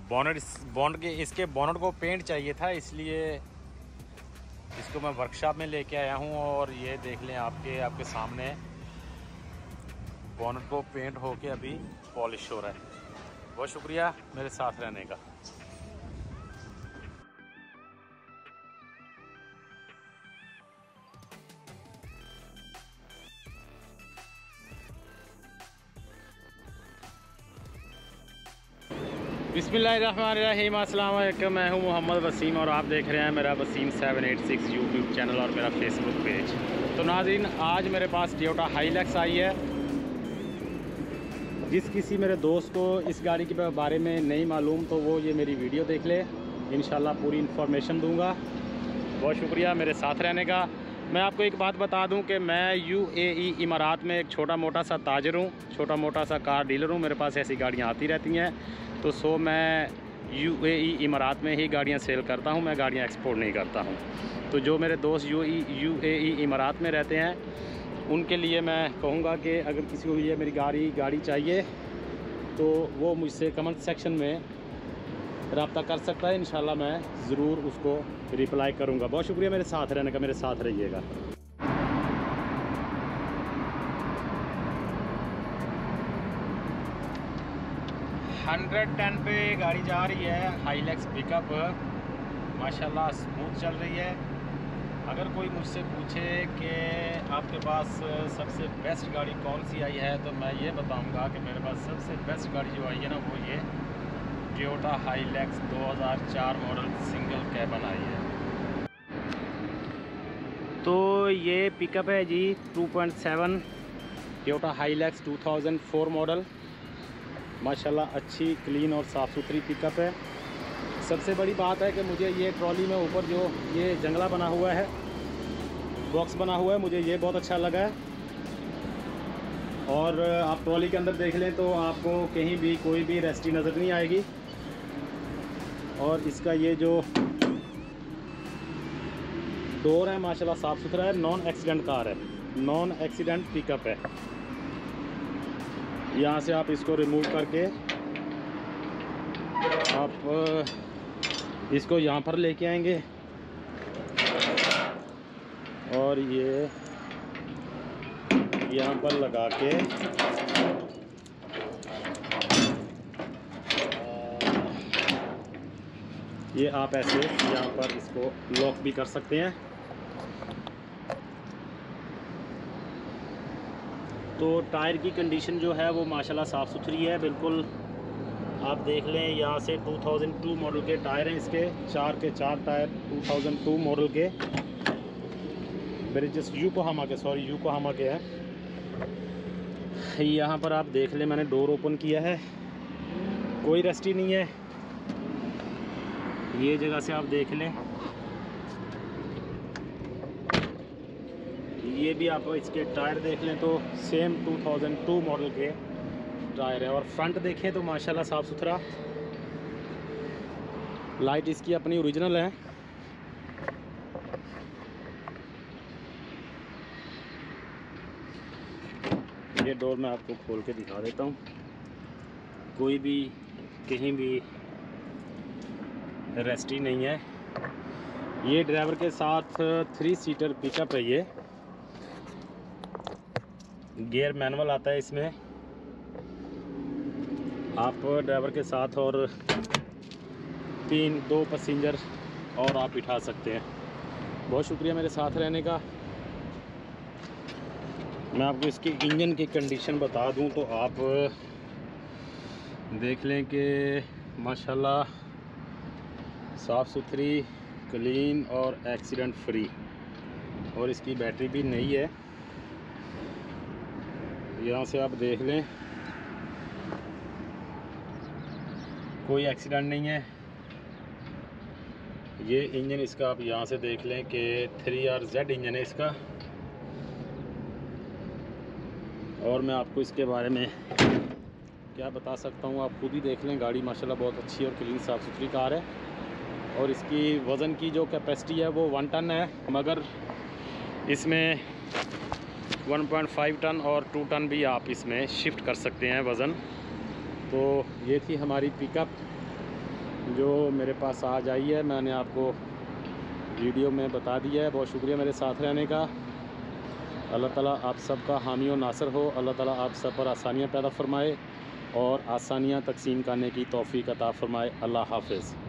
इसके बोनट को पेंट चाहिए था, इसलिए इसको मैं वर्कशॉप में लेके आया हूँ। और ये देख लें आपके सामने बोनट को पेंट होके अभी पॉलिश हो रहा है। बहुत शुक्रिया मेरे साथ रहने का। बिस्मिल्लाहिर्रहमानिर्रहीम, अस्सलाम वालेकुम। मैं हूं मोहम्मद वसीम और आप देख रहे हैं मेरा वसीम 786 यूट्यूब चैनल और मेरा फेसबुक पेज। तो नाज़रीन, आज मेरे पास टोयोटा हाइलक्स आई है। जिस किसी मेरे दोस्त को इस गाड़ी के बारे में नहीं मालूम तो वो ये मेरी वीडियो देख ले, इंशाल्लाह पूरी इन्फॉर्मेशन दूंगा। बहुत शुक्रिया मेरे साथ रहने का। मैं आपको एक बात बता दूं कि मैं UAE इमारात में एक छोटा मोटा सा ताजर हूं, छोटा मोटा सा कार डीलर हूं। मेरे पास ऐसी गाड़ियां आती रहती हैं, तो मैं UAE इमारात में ही गाड़ियां सेल करता हूं, मैं गाड़ियां एक्सपोर्ट नहीं करता हूं। तो जो मेरे दोस्त UAE इमारात में रहते हैं उनके लिए मैं कहूँगा कि अगर किसी को ये मेरी गाड़ी चाहिए तो वो मुझसे कमेंट सेक्शन में रब्ता कर सकता है। इंशाल्लाह मैं ज़रूर उसको रिप्लाई करूँगा। बहुत शुक्रिया मेरे साथ रहने का, मेरे साथ रहिएगा। $110 पे गाड़ी जा रही है, हाइलक्स पिकअप माशाल्लाह स्मूथ चल रही है। अगर कोई मुझसे पूछे कि आपके पास सबसे बेस्ट गाड़ी कौन सी आई है तो मैं ये बताऊंगा कि मेरे पास सबसे बेस्ट गाड़ी जो आई है ना वो ये Toyota Hilux 2004 model single cabin आई है। तो ये पिकअप है जी 2.7 टोयोटा हाइलक्स 2004 मॉडल। माशाल्लाह अच्छी क्लीन और साफ़ सुथरी पिकअप है। सबसे बड़ी बात है कि मुझे ये ट्रॉली में ऊपर जो ये जंगला बना हुआ है, बॉक्स बना हुआ है, मुझे ये बहुत अच्छा लगा है। और आप ट्रॉली के अंदर देख लें तो आपको कहीं भी कोई भी रेस्टी नज़र नहीं आएगी। और इसका ये जो डोर है माशाल्लाह साफ़ सुथरा है, नॉन एक्सीडेंट कार है, नॉन एक्सीडेंट पिकअप है। यहाँ से आप इसको रिमूव करके आप इसको यहाँ पर लेके आएंगे और ये यहाँ पर लगा के ये आप ऐसे यहाँ पर इसको लॉक भी कर सकते हैं। तो टायर की कंडीशन जो है वो माशाल्लाह साफ़ सुथरी है बिल्कुल। आप देख लें यहाँ से 2002 मॉडल के टायर हैं इसके, 4 के 4 टायर 2002 मॉडल के, ब्रिजेस योकोहामा के हैं। यहाँ पर आप देख लें मैंने डोर ओपन किया है, कोई रस्टी नहीं है। ये जगह से आप देख लें, ये भी आप इसके टायर देख लें तो सेम 2002 मॉडल के टायर है। और फ्रंट देखें तो माशाल्लाह साफ़ सुथरा, लाइट इसकी अपनी ओरिजिनल है। ये डोर मैं आपको खोल के दिखा देता हूँ, कोई भी कहीं भी रेस्टी नहीं है। ये ड्राइवर के साथ 3 सीटर पिकअप है। ये गियर मैनुअल आता है इसमें, आप ड्राइवर के साथ और 2 पैसेंजर और आप बिठा सकते हैं। बहुत शुक्रिया मेरे साथ रहने का। मैं आपको इसकी इंजन की कंडीशन बता दूं तो आप देख लें कि माशाल्लाह साफ़ सुथरी, क्लीन और एक्सीडेंट फ्री। और इसकी बैटरी भी नई है। यहाँ से आप देख लें कोई एक्सीडेंट नहीं है। ये इंजन इसका आप यहाँ से देख लें कि 3RZ इंजन है इसका। और मैं आपको इसके बारे में क्या बता सकता हूँ, आप खुद ही देख लें। गाड़ी माशाल्लाह बहुत अच्छी और क्लीन साफ़ सुथरी कार है। और इसकी वज़न की जो कैपेसिटी है वो 1 टन है, मगर इसमें 1.5 टन और 2 टन भी आप इसमें शिफ्ट कर सकते हैं वज़न। तो ये थी हमारी पिकअप जो मेरे पास आज आई है मैंने आपको वीडियो में बता दिया है। बहुत शुक्रिया मेरे साथ रहने का। अल्लाह ताला आप सबका हामी और नासर हो। अल्लाह ताला आप सब पर आसानियाँ पैदा फरमाए और आसानियाँ तकसीम करने की तौफ़ीक अता फरमाए। अल्लाह हाफ़िज़।